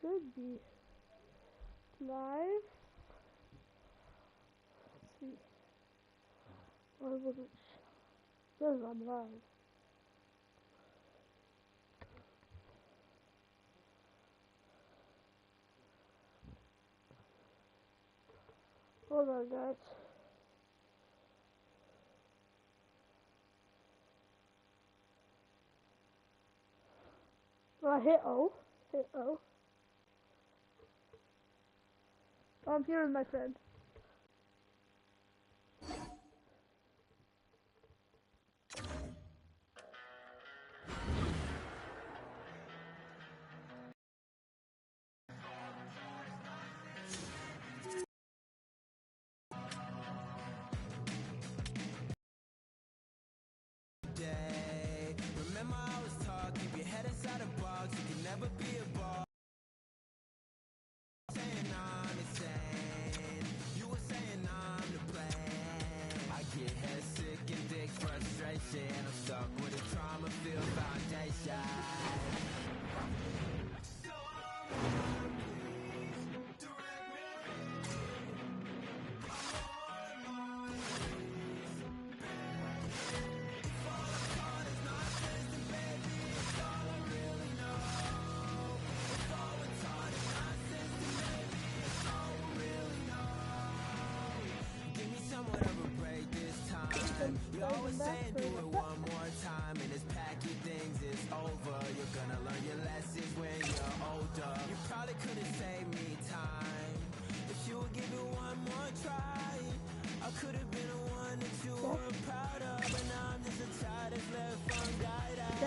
should be live. Let's see. Why was it? Says I'm live. Hold on, guys. I hit O. Hit O. I'm here with my friend. Remember I was taught, keep your head inside a box. You can never be a boss. Saying I'm insane, you were saying I'm to blame. I get head sick and dig frustration. I'm stuck with a trauma filled foundation. You always saying do it one more time, and this pack your things is over. You're gonna learn your lessons when you're older. You probably could've saved me time if you would give it one more try. I could've been the one that you were proud of, but now I'm just a child that's left unguided.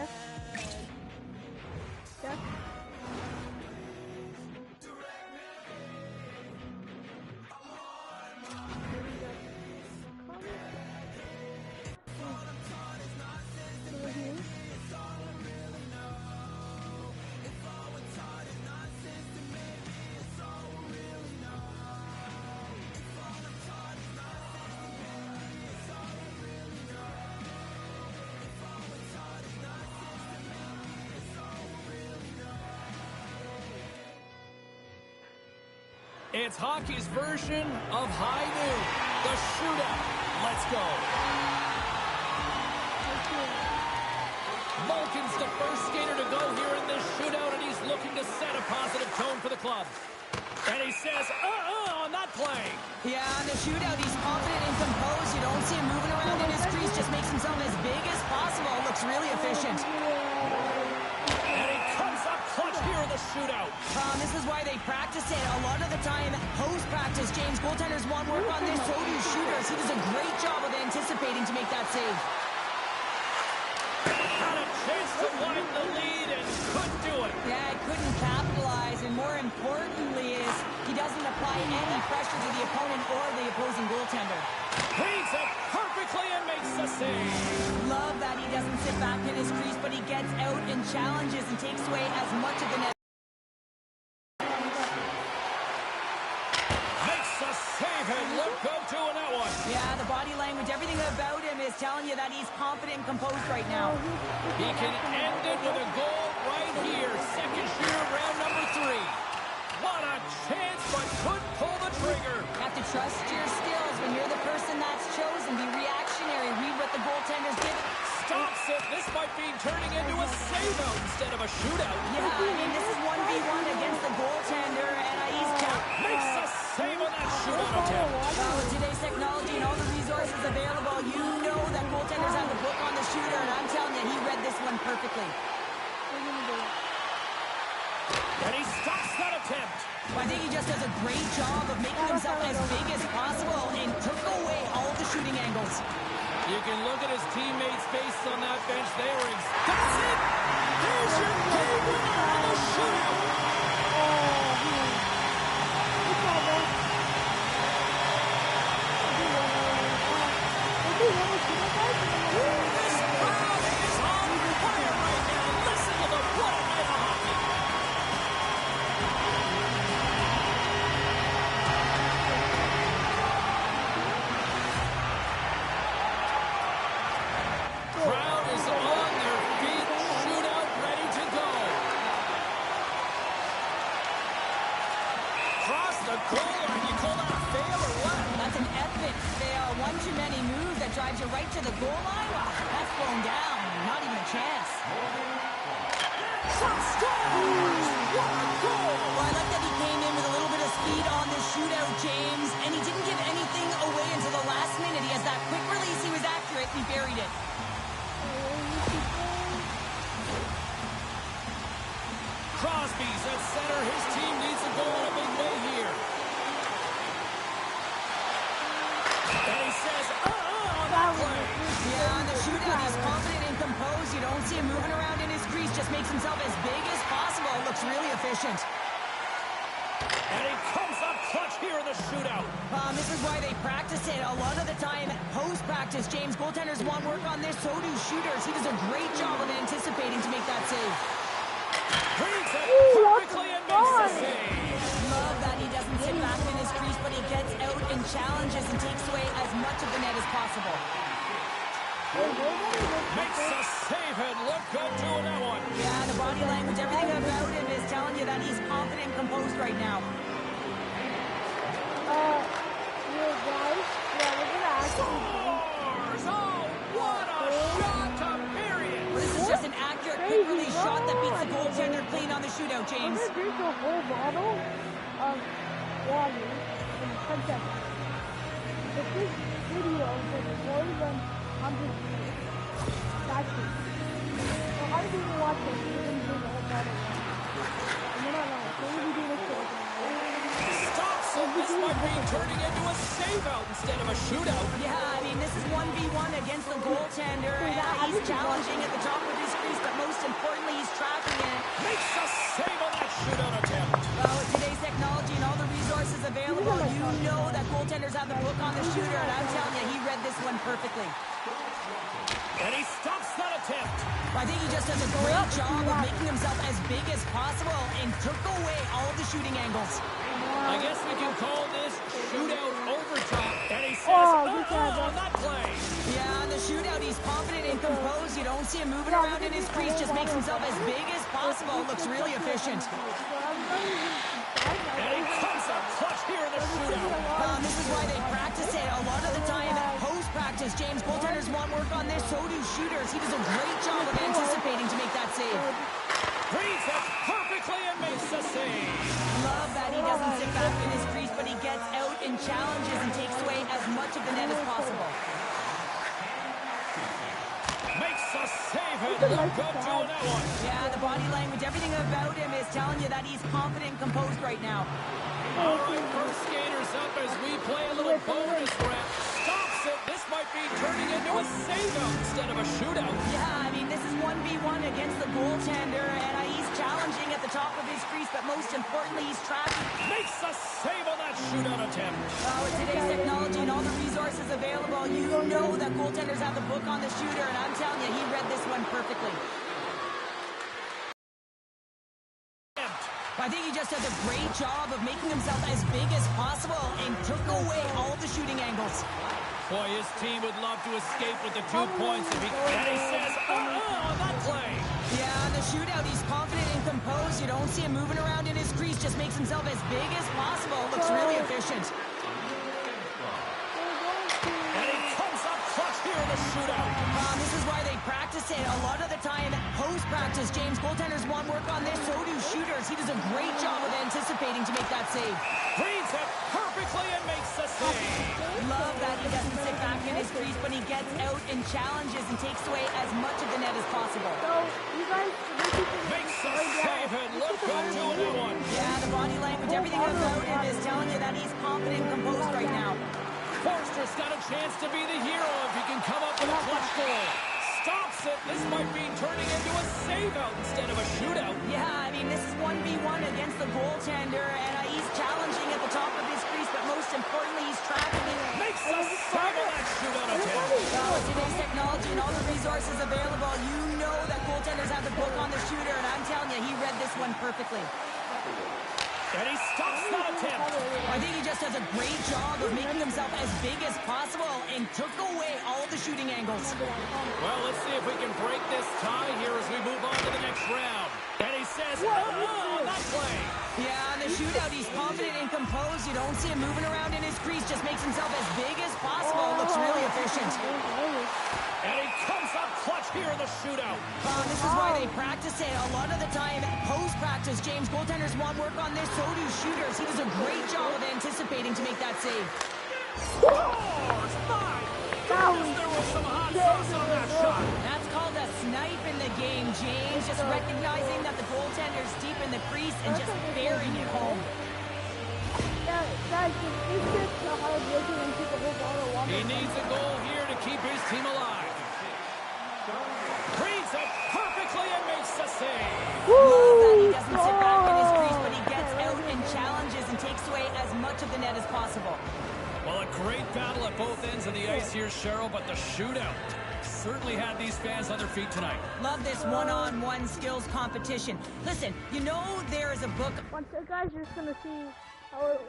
It's hockey's version of high noon, the shootout. Let's go. Malkin's the first skater to go here in this shootout, and he's looking to set a positive tone for the club. And he says, on that play. Yeah, in the shootout, he's confident and composed. You don't see him moving around in his crease. Just makes himself as big as possible. Looks really efficient. And he comes up clutch here in the shootout. This is why they practice it. A lot of the time, post-practice, James, goaltenders want work on this. So do shooters. He does a great job of anticipating to make that save. Had a chance to widen the lead and couldn't do it. Yeah, he couldn't capitalize. And more importantly is he doesn't apply any pressure to the opponent or the opposing goaltender. Reads it perfectly and makes the save. Love that he doesn't sit back in his crease, but he gets out and challenges and takes away as much of the net. Makes the save and look good doing that one. Yeah, the body language, everything about him is telling you that he's confident and composed right now. He can end it with a goal right here. Second shooter, round number 3. What a chance, but couldn't pull the trigger. You have to trust your skills when you're the person that's chosen. Be reactionary. Read what the goaltenders give it. Stops it. This might be turning into a save-out instead of a shootout. Yeah, I mean, this is 1v1 against the goaltender, and he's makes a save on that shootout attempt. Well, with today's technology and all the resources available, you know that goaltenders have the book on the shooter, and I'm telling you, he read this one perfectly. And he stops that attempt. I think he just does a great job of making himself as big as possible and took away all the shooting angles. You can look at his teammates' face on that bench. They were that's it! There's your game winner on the shootout! This crowd is on fire right now. Listen to the what a night of hockey. Crowd is on their feet, shootout ready to go. the goal line. You call that a fail or what? That's an epic fail. One too many moves that drives you right to the goal line. Wow, that's blown down. Not even a chance. Shot scores! What a goal! Well, I like that he came in with a little bit of speed on this shootout, James, and he didn't give anything away until the last minute. He has that quick release. He was accurate. He buried it. Crosby's at center. His team needs a goal in a big way here. And he says, on that play. Yeah, on the shootout, he's confident and composed. You don't see him moving around in his crease. Just makes himself as big as possible. Looks really efficient. And he comes up clutch here in the shootout. This is why they practice it. A lot of the time, post-practice, James, goaltenders want work on this. So do shooters. He does a great job of anticipating to make that save. Reads it perfectly and makes the save. Love that he doesn't sit back in his crease, but he gets out and challenges and takes away as much of the net as possible. Makes a save and look good doing that one. Yeah, the body language, everything about him is telling you that he's confident and composed right now. Guys, yeah, we're gonna actually Scores! Oh, what a shot to bury it. This is just an accurate, quick release shot that beats the goaltender clean on the shootout, James. I'm gonna drink a whole bottle of water in 10 seconds. But this video is more than 100 views. That's it. So how do people watch this? You're gonna drink a whole bottle of water. And you're not wrong. So we'll be doing this shit. Stops it. This might be turning into a save-out instead of a shootout. Yeah, I mean, this is 1v1 against the goaltender, and he's challenging at the top of his crease, but most importantly, he's tracking it. Makes a save on that shootout attempt. Well, with today's technology and all the resources available, you know that goaltenders have the book on the shooter, and I'm telling you, he read this one perfectly. And he stops that attempt. I think he just does a great job of making himself as big as possible and took away all of the shooting angles. I guess we can call this shootout overtime. And he says, on that play. Yeah, on the shootout, he's confident and composed. You don't see him moving around in his crease. Just makes himself as big as possible. Looks really efficient. And he comes up clutch here in the shootout. This is why they practice it. A lot of the time, post-practice, James, goaltenders want work on this. So do shooters. He does a great job of anticipating to make that save. Reads it perfectly and makes the save. Love that he doesn't sit back in his crease, but he gets out and challenges and takes away as much of the net as possible. Makes a save and look good doing that one. Yeah, the body language, everything about him is telling you that he's confident and composed right now. All right, first skaters up as we play a little bonus rep. Stops it. This might be turning into a save-out instead of a shootout. Yeah, I mean, this is 1v1 against the goaltender, and he's challenging at the top of his crease, but most importantly, he's tracking. Makes a save on that shootout attempt. With today's technology and all the resources available, you know that goaltenders have the book on the shooter, and I'm telling you, he read this one perfectly. I think he just does a great job of making himself as big as possible and took away all the shooting angles. Boy, his team would love to escape with the 2 points if he... And he says, on that play. Yeah, on the shootout, he's confident and composed. You don't see him moving around in his crease. Just makes himself as big as possible. Looks really efficient. And he comes up clutch here in the shootout. This is why they practice it. A lot of the time, post-practice, James, goaltenders want work on this. So do shooters. He does a great job of anticipating to make that save. Reads it perfectly and makes the save. Love that he doesn't sit back in his crease, but he gets out and challenges and takes away as much of the net as possible. So, you guys, Makes a save and look good doing that one. Yeah, the body language, everything about him is telling you that he's confident and composed right now. Forster's got a chance to be the hero if he can come up with a clutch goal. Stops it. This might be turning into a save-out instead of a shootout. Yeah, I mean, this is 1v1 against the goaltender, and he's challenging at the top of his crease, but most importantly, he's tracking it. Makes a save on that shootout attempt. With today's technology and all the resources available, you know that goaltenders have the book on the shooter, and I'm telling you, he read this one perfectly. And he stops that attempt. I think he just does a great job of making himself as big as possible and took away all the shooting angles. Well, let's see if we can break this tie here as we move on to the next round. And he says, that play. Yeah, in the shootout, he's confident and composed. You don't see him moving around in his crease. Just makes himself as big as possible. Looks really efficient. And he comes up clutch here in the shootout. This is why they practice it. A lot of the time, post-practice, James, goaltenders want work on this. So do shooters. He does a great job of anticipating to make that save. Scores! My goodness, there was some hot sauce on that shot. That's called a snipe in the game, James. Just recognizing that the goaltender's deep in the crease and just burying it home. Yeah, guys, it's just a hard working and keep the whole ball of water. He needs a goal here to keep his team alive. Reads it perfectly and makes the save. Love that he doesn't sit back in his crease, but he gets out and challenges and takes away as much of the net as possible. Well, a great battle at both ends of the ice here, Cheryl, but the shootout certainly had these fans on their feet tonight. Love this one-on-one skills competition. Listen, you know there is a book... Once the guys, you're just gonna see how it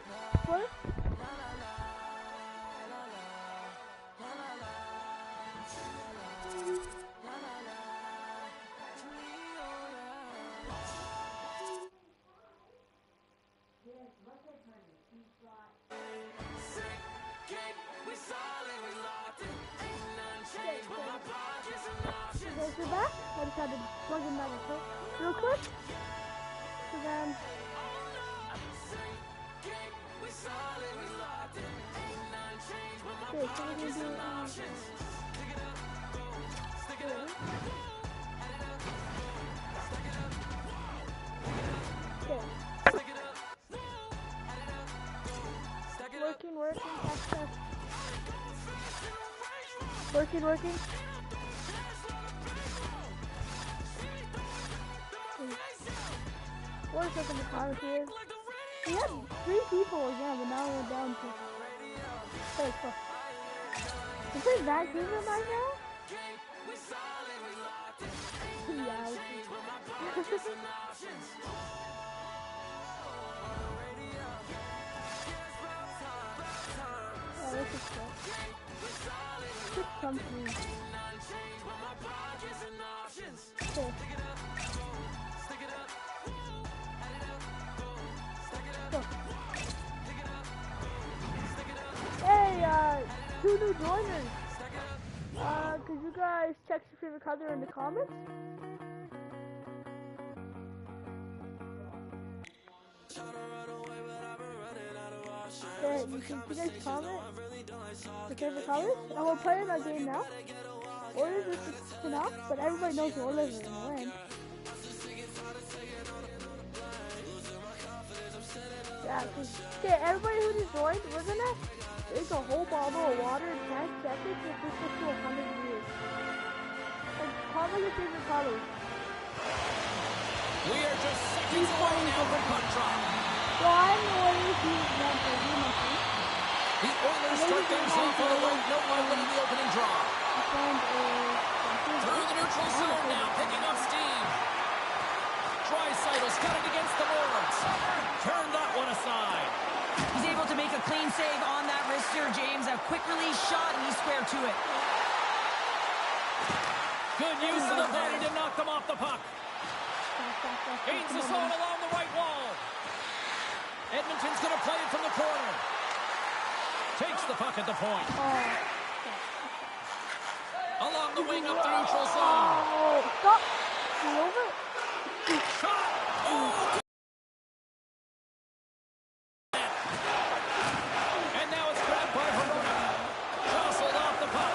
works. You're back. I just had to plug in that real quick. So then, okay, so we're gonna do working, test. Working. What is up in the comments here? We had 3 people again, but now we're down to... Hey, so... Is it Vancouver right now? Yeah, this is good. Just come through. Okay. Hey, 2 new joiners. Could you guys text your favorite color in the comments? Yeah, you guys comment your favorite colors, and we'll play in our game now. Oilers is enough, but everybody knows the Oilers are gonna win. Yeah, okay, everybody who just joined, we're gonna drink a whole bottle of water in 10 seconds if this gets to 100 degrees. And comment your favorite colors. We are just seconds away now from puck drop. So I'm the Oilers, he's not the Demon. The Oilers start things off on the right note by winning the opening draw. Through the neutral zone now, picking up steam. Draisaitl's got it against the boards. Turn that one aside. He's able to make a clean save on that wrister, James. A quick release shot, and he's square to it. Good use of the body to knock them off the puck. Gains the zone along the right wall. Edmonton's going to play it from the corner. Takes the puck at the point. Along the wing up the neutral zone. Stop! Over. Shot! Oh! And now it's grabbed by Verona. Jostled off the puck.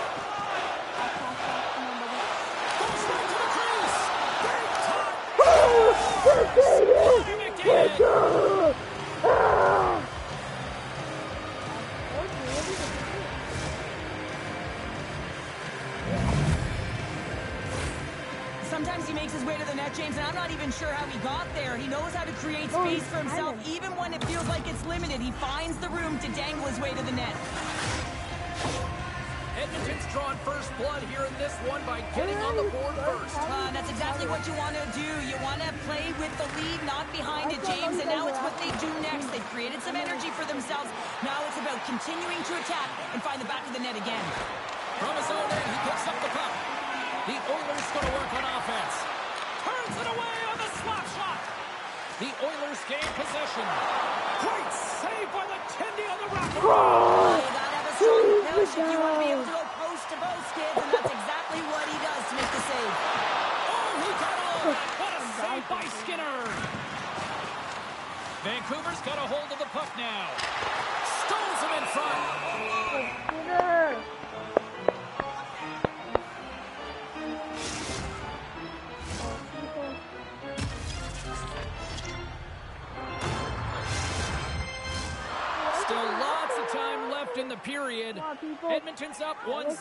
Goes right to the crease. Big time. McDavid. Sometimes he makes his way to the net, James, and I'm not even sure how he got there. He knows how to create space for himself. Even when it feels like it's limited, he finds the room to dangle his way to the net. Edmonton's drawn first blood here in this one by getting on the board first. That's exactly what you want to do. You want to play with the lead, not behind it, James. And now it's what they do next. They've created some energy for themselves. Now it's about continuing to attack and find the back of the net again. From his own end, he picks up the puck. The Oilers going to work on offense. Turns it away on the slap shot. The Oilers gain possession. Great save by the Tindy on the wrap. You gotta have a strong push if you want to be able to go post to post, kids, and that's exactly what he does to make the save. Oh, he got all of that. What a save by Skinner. Vancouver's got a hold of the puck now. Stones him in front. Skinner. Still lots of time left in the period. Edmonton's up 1-0.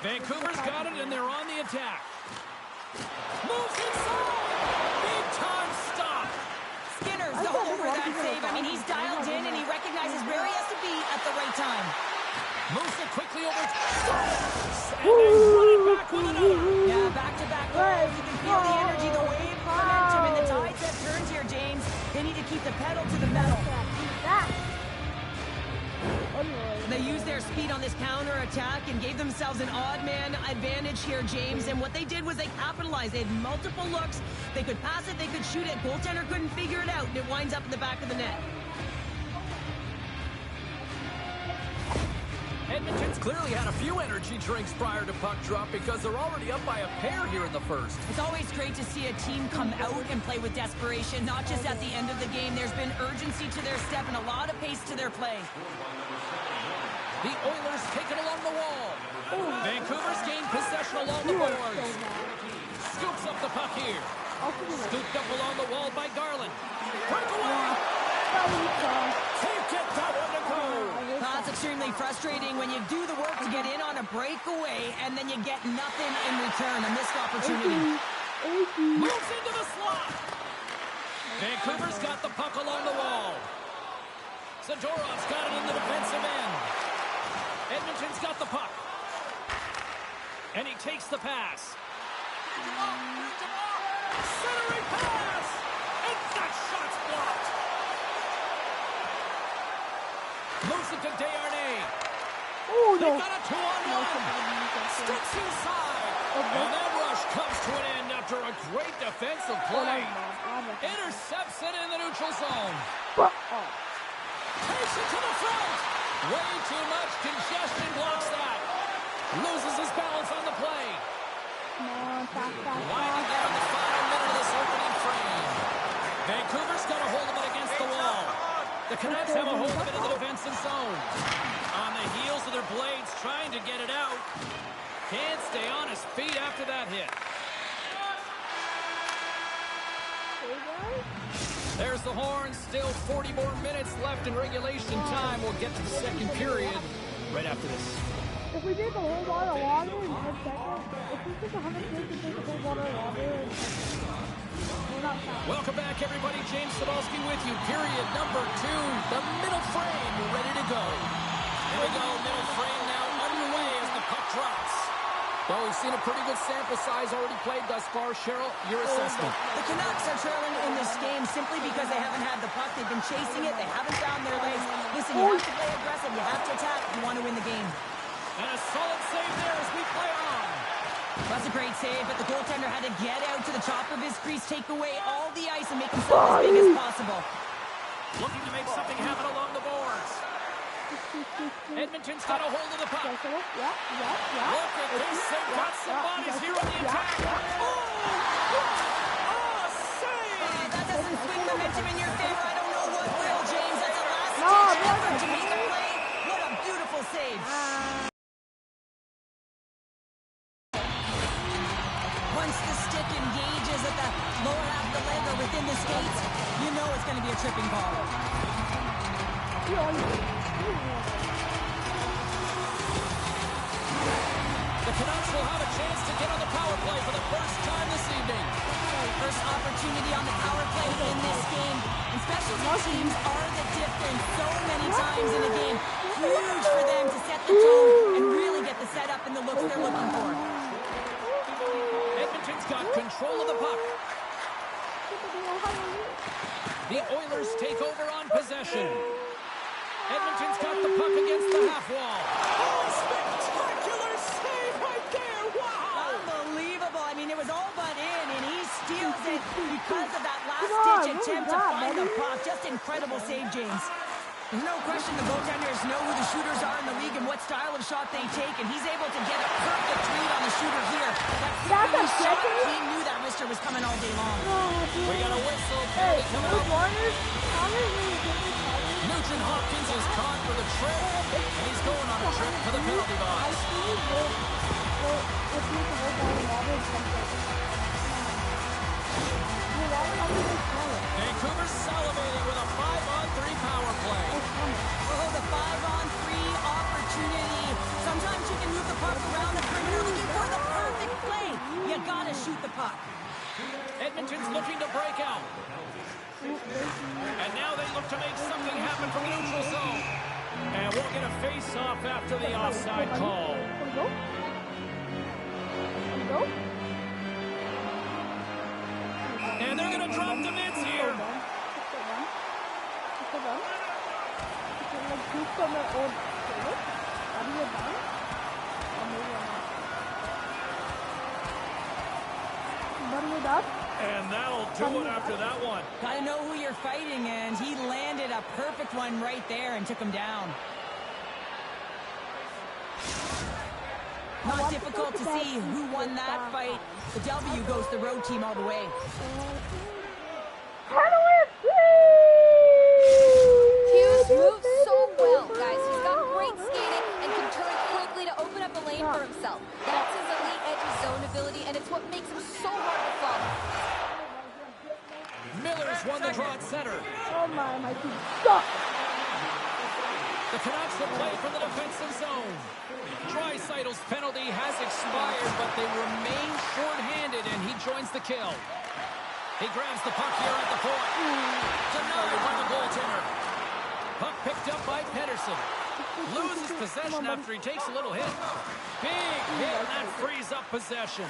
Vancouver's got it, and they're on the attack. Moves inside. Big time stop. Skinner's all over that save. I mean, he's dialed in, and he recognizes where he has to be at the right time. Moves it quickly over. And they run it back with another. Yeah, back-to-back goals. You can feel the energy, the wave of momentum, and the tides have turned here, James. They need to keep the pedal to the metal. They used their speed on this counter-attack and gave themselves an odd-man advantage here, James. And what they did was they capitalized. They had multiple looks. They could pass it, they could shoot it. Goaltender couldn't figure it out, and it winds up in the back of the net. Edmonton's clearly had a few energy drinks prior to puck drop because they're already up by a pair here in the first. It's always great to see a team come out and play with desperation, not just at the end of the game. There's been urgency to their step and a lot of pace to their play. The Oilers take it along the wall. Vancouver's gained possession along the boards. Scoops up the puck here. Scooped up along the wall by Garland. Breakaway! Take it, that one to go. That's extremely frustrating when you do the work to get in on a breakaway and then you get nothing in return. A missed opportunity. Moves into the slot. Vancouver's got the puck along the wall. Zadorov's got it in the defensive end. Edmonton's got the puck. And he takes the pass. Centering pass! And that shot's blocked. Moves it to Desharnais. Oh, They no. got a 2-on-1. Sticks inside. And that rush comes to an end after a great defensive play. Intercepts it in the neutral zone. Takes it to the front. Way too much congestion blocks that. Loses his balance on the play. Winding down the final minute of this opening frame. Vancouver's got a hold of it against the wall. The Canucks have a hold of it in the defensive zone. On the heels of their blades, trying to get it out. Can't stay on his feet after that hit. There's the horn. Still 40 more minutes left in regulation time. We'll get to the second period right after this. If we did the whole bottle of water in 10 seconds, if we took 100 minutes to take the whole bottle of water in 10 seconds, we're not fast. Welcome back, everybody. James Cebulski with you. Period number 2. The middle frame ready to go. Here we go. Middle frame now underway as the puck drops. Well, we've seen a pretty good sample size already played thus far. Cheryl, your assessment. The Canucks are trailing in this game simply because they haven't had the puck. They've been chasing it. They haven't found their legs. Listen, you have to play aggressive. You have to attack if you want to win the game. And a solid save there as we play on. That's a great save, but the goaltender had to get out to the top of his crease, take away all the ice, and make himself as big as possible. Looking to make something happen along the boards. Edmonton's got a hold of the puck. Yeah. Look at this. They've got some bodies here on the attack. Oh, save! That doesn't swing momentum in your favor. I don't know what will, James. That's a last-ditch effort to make a play. What a beautiful save. Once the stick engages at the lower half of the leg or within the skates, you know it's going to be a tripping ball. The Canucks will have a chance to get on the power play for the first time this evening. First opportunity on the power play in this game. And special teams are the difference so many times in a game. Huge for them to set the tone and really get the setup and the looks they're looking for. Edmonton's got control of the puck. The Oilers take over on possession. Edmonton's got the puck against the half wall. Oh, spectacular save right there! Wow! Unbelievable. I mean, it was all but in, and he steals it because of that Come last-ditch on, attempt what to was find that, the buddy? puck. Just incredible save, James. There's no question the goaltenders know who the shooters are in the league and what style of shot they take, and he's able to get a perfect read on the shooter here. That's a shot. second? He knew that wrister was coming all day long. We got a whistle. Hey, Penalty coming those up. Warners, Connors really good with Connors. Nugent Hopkins is caught for the trip, and he's going on a trip to the penalty I box. see if you can hold on and average something. You want something to tell it. Vancouver's salivating with a 5-on-3 power play. Oh, the 5-on-3 opportunity. Sometimes you can move the puck around the perimeter looking for the perfect play. You gotta shoot the puck. Edmonton's looking to break out. And now they look to make something happen from neutral zone. And we'll get a face-off after the offside call. Go. Go. And they're going to drop the mitts here. And that'll do it after that one. Gotta know who you're fighting, and he landed a perfect one right there and took him down. Not difficult to see who won that fight. The W goes the road team all the way. Hughes moves so well, guys. He's got great skating and can turn quickly to open up a lane for himself. That's his elite edge zone ability, and it's what makes him so hard to follow. Miller's won the draw at center. Oh my team sucks. The Canucks will play from the defensive zone. Draisaitl's penalty has expired, but they remain short-handed, and he joins the kill. He grabs the puck here at the point. Denied by the goaltender. Puck picked up by Pedersen. Loses possession after he takes a little hit. Big hit, and that frees up possession.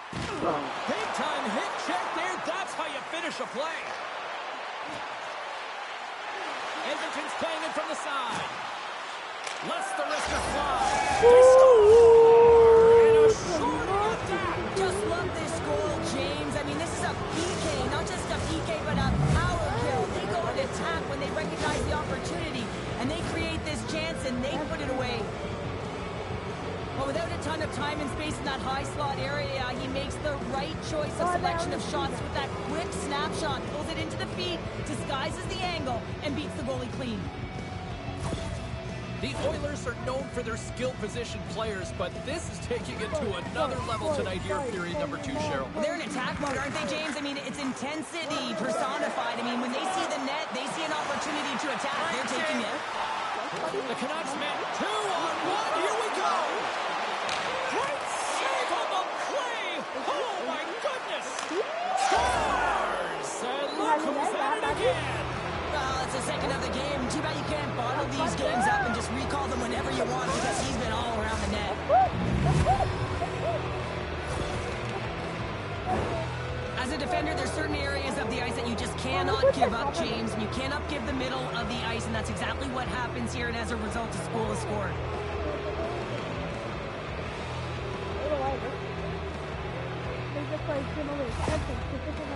Big-time hit check there. That's how you finish a play. Edmonton's playing it from the side. Lets the wrister fly. They score! And a shorty attack. Just love this goal, James. I mean, this is a PK, not just a PK, but a power kill. They go and attack when they recognize the opportunity, and they create this chance, and they put it away. But without a ton of time and space in that high slot area, he makes the right choice of selection of shots with that quick snapshot, pulls it into the feet, disguises the angle, and beats the goalie clean. The Oilers are known for their skilled position players, but this is taking it to another level tonight here in period number 2, Cheryl. They're in attack mode, aren't they, James? I mean, it's intensity personified. I mean, when they see the net, they see an opportunity to attack. They're taking it. The Canucks met 2-on-1. Here we go. Great save on the play. Oh, my goodness. Scores. And look who's at it again. Well, it's the second of the game. Too bad you can't bottle these games up and just recall them whenever you want because he's been all around the net. As a defender, there's certain areas of the ice that you just cannot give up, James. And you cannot give the middle of the ice, and that's exactly what happens here. And as a result, a goal is scored.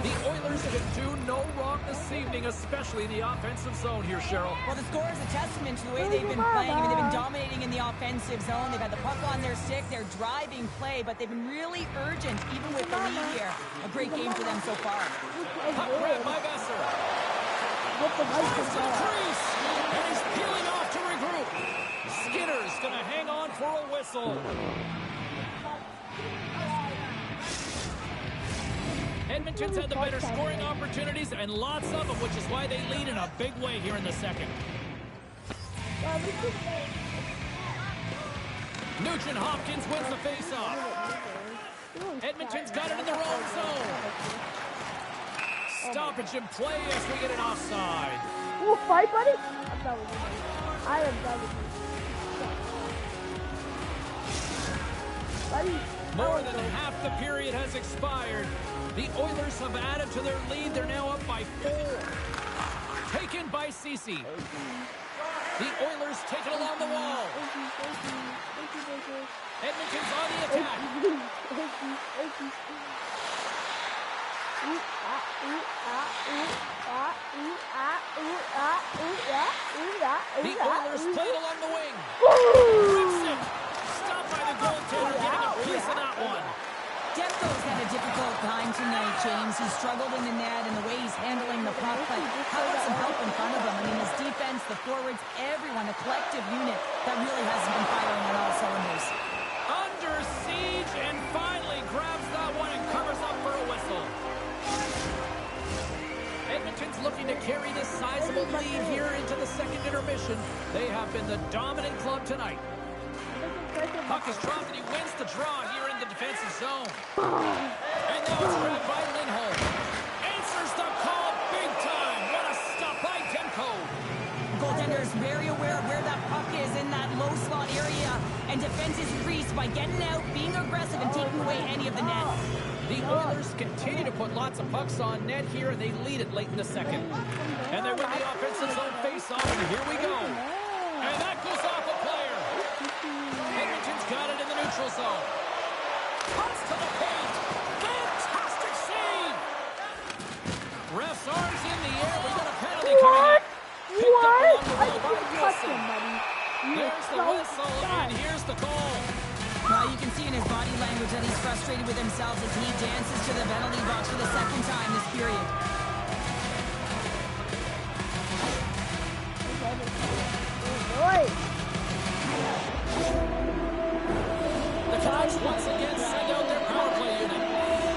The Oilers can do no wrong this evening, especially in the offensive zone here, Cheryl. Well, the score is a testament to the way they've been playing. I mean, they've been dominating in the offensive zone. They've had the puck on their stick. They're driving play, but they've been really urgent, even with the lead here. A great game for them so far. Puck grabbed by Besser. Fires to the crease, and he's peeling off to regroup. Skinner's going to hang on for a whistle. Edmonton's had the better scoring opportunities and lots of them, which is why they lead in a big way here in the second. Nugent Hopkins wins the faceoff. Edmonton's got it in their own zone. Stoppage in play as we get an offside. Ooh, fight, buddy? I am done with you. Buddy. More than half the period has expired. The Oilers have added to their lead. They're now up by 4. Taken by Ceci. The Oilers take it along the wall. Edmonton's on the attack. The Oilers played along the wing. Rips it. Stopped by the goaltender, getting a piece of that one. Demko's had a difficult time tonight, James. He struggled in the net and the way he's handling the puck, but how about some help in front of him? I mean, his defense, the forwards, everyone, a collective unit that really hasn't been firing on all cylinders. Under siege and finally grabs that one and covers up for a whistle. Edmonton's looking to carry this sizable lead here into the second intermission. They have been the dominant club tonight. Puck is dropped and he wins the draw here in the defensive zone. And now it's grabbed by Lindholm. Answers the call big time. What a stop by Demko. Goaltender is very aware of where that puck is in that low slot area, and defense is increased by getting out, being aggressive, and taking away any of the net. The Oilers continue to put lots of pucks on net here, and they lead it late in the second. And they win the offensive zone face-off, and here we go. And that goes off a player. Edmonton's got it in the neutral zone. Cuts to the paint. Fantastic save. Ref's arms in the air. We got a penalty coming up. Picked up along the road by Wilson. There's the whistle, and here's the goal. Well, you can see in his body language that he's frustrated with himself as he dances to the penalty box for the second time this period. The Canucks once again send out their power play unit.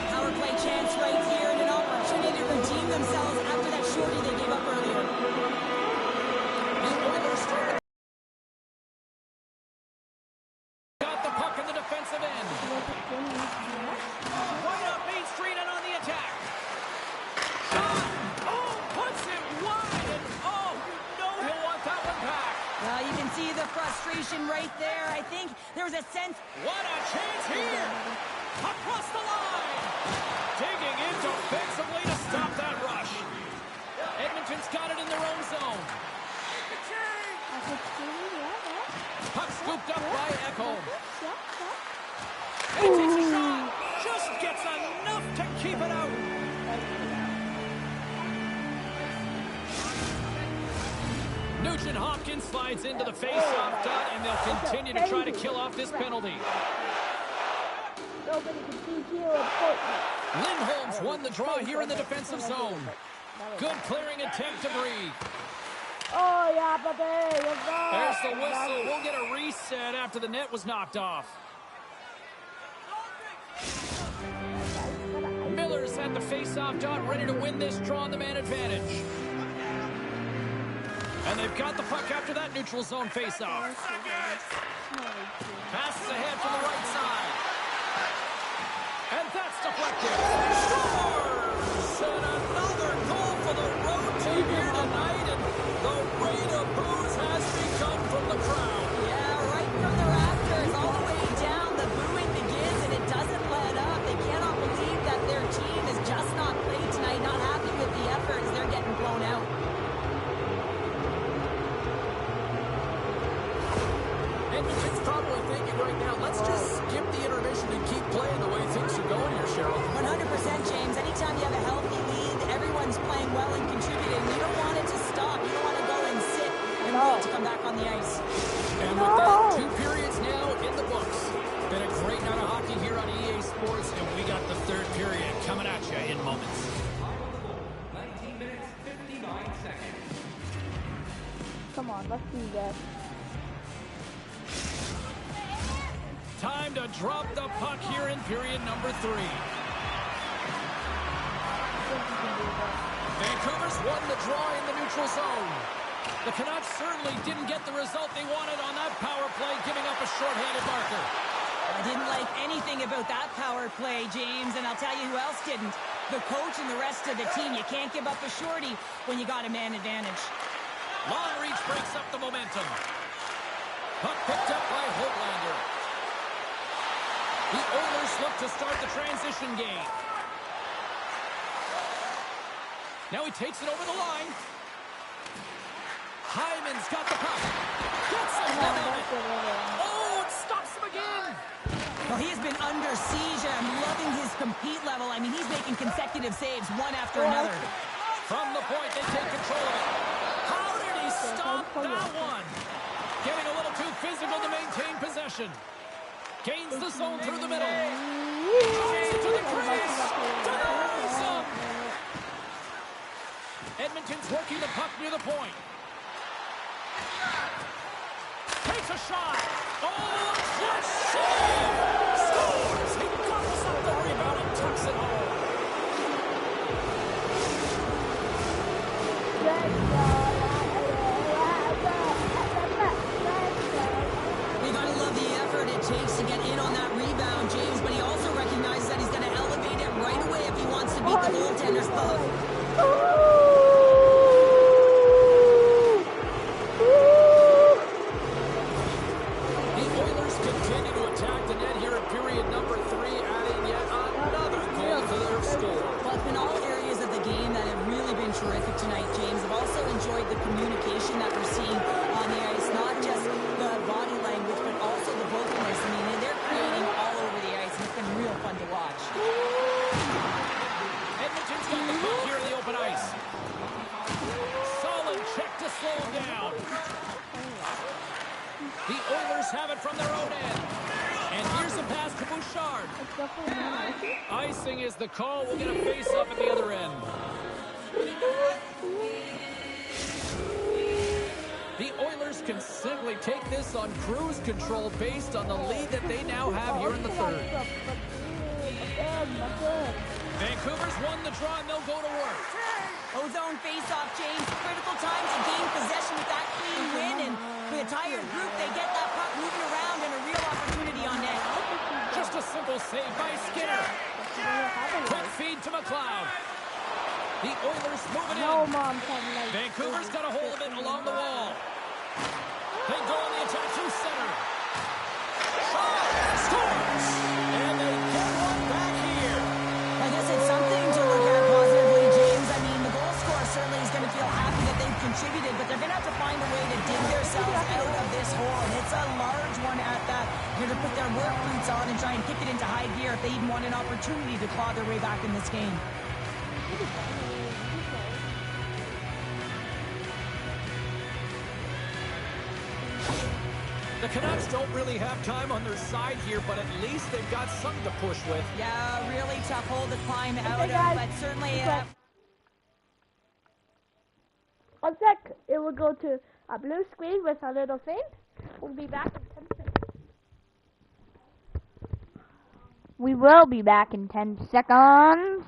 Power play chance right here and an opportunity to redeem themselves after that shorty they gave up earlier. The Oilers start. Got the puck in the defensive end. Right up Main Street and on the attack. Shot! Oh, puts it wide, and oh, you know he'll want that one back. Well, you can see the frustration right there. I think there was a sense. What a chance here! Across the line! Digging in defensively to stop that rush. Edmonton's got it in their own zone. Puck scooped up by Ekholm. He takes a shot. Just gets enough to keep it out. Nugent Hopkins slides into the face-off dot, and they'll continue to try to kill off this penalty. Lindholm's won the draw here in the defensive zone. Good clearing attempt to breathe. Oh, yeah, but There's the whistle. We'll get a reset after the net was knocked off. Miller's at the face-off dot, ready to win this draw on the man advantage. And they've got the puck after that neutral zone face-off. Passes ahead from the right side. And that's deflected. Scores! And another goal for the road team here tonight. And the rain of boos has begun from the crowd. Yeah, right from the rafters, all the way down. The booing begins, and it doesn't let up. They cannot believe that their team has just not played tonight, not happy with the effort as they're getting blown out. Edmonton's probably thinking right now, let's just skip the intermission and keep playing the way things are going here, Cheryl. 100%, James. Anytime you have a healthy lead, everyone's playing well and contributing. You don't want it to stop. You don't want to go and sit and wait to come back on the ice. And with that, 2 periods now in the books. Been a great night of hockey here on EA Sports, and we got the third period coming at you in moments. 19 minutes, 59 seconds. Come on, let's do that. Time to drop the puck here in period number 3. Vancouver's won the draw in the neutral zone. The Canucks certainly didn't get the result they wanted on that power play, giving up a shorthanded marker. I didn't like anything about that power play, James, and I'll tell you who else didn't. The coach and the rest of the team. You can't give up a shorty when you got a man advantage. Long reach breaks up the momentum. Puck picked up by Hoglander. The Oilers look to start the transition game. Now he takes it over the line. Hyman's got the puck. Gets ahead of it. Oh, it stops him again. Well, he has been under siege. I'm loving his compete level. I mean, he's making consecutive saves one after another. From the point, they take control of it. How did he stop that one? Getting a little too physical to maintain possession. Gains the zone through the middle. Drives to the crease. Denies him. Edmonton's working the puck near the point. Takes a shot. Oh, what save! Scores! He gobbles up the rebound and tucks it home. You gotta love the effort it takes to get in on that rebound, James, but he also recognizes that he's gonna elevate it right away if he wants to beat the goaltender's glove. The Oilers continue to attack the net here in period number 3, adding yet another goal to their score. Well, it's been all areas of the game that have really been terrific tonight, James. I've also enjoyed the communication that we're seeing on the ice, not just the body language, but also the vocalness. I mean, they're creating all over the ice, and it's been real fun to watch. Edmonton's got the puck here in the open ice. Solid check to slow him down. The Oilers have it from their own end. And here's a pass to Bouchard. Icing is the call. We'll get a face-up at the other end. The Oilers can simply take this on cruise control based on the lead that they now have here in the third. Vancouver's won the draw and they'll go to work. Ozone face-off, James. Critical time to gain possession with that clean win, and for the tired group, they get that puck moving around and a real opportunity on net. Just a simple save by Skinner. Quick feed to McLeod. The Oilers move it in. Vancouver's got a hold of it along the wall. They go on the attack through center. Shot! Scores! And they get one back here. I guess it's something to look at positively, James. I mean, the goal scorer certainly is going to feel happy that they've contributed, but they're going to have to find a way to dig themselves out of this hole, and it's a large one at that. They're going to put their work boots on and try and kick it into high gear if they even want an opportunity to claw their way back in this game. The Canucks don't really have time on their side here, but at least they've got something to push with. Yeah, really tough hole to climb out of, but certainly... One sec, it will go to a blue screen with a little thing. We'll be back in 10 seconds. We will be back in 10 seconds.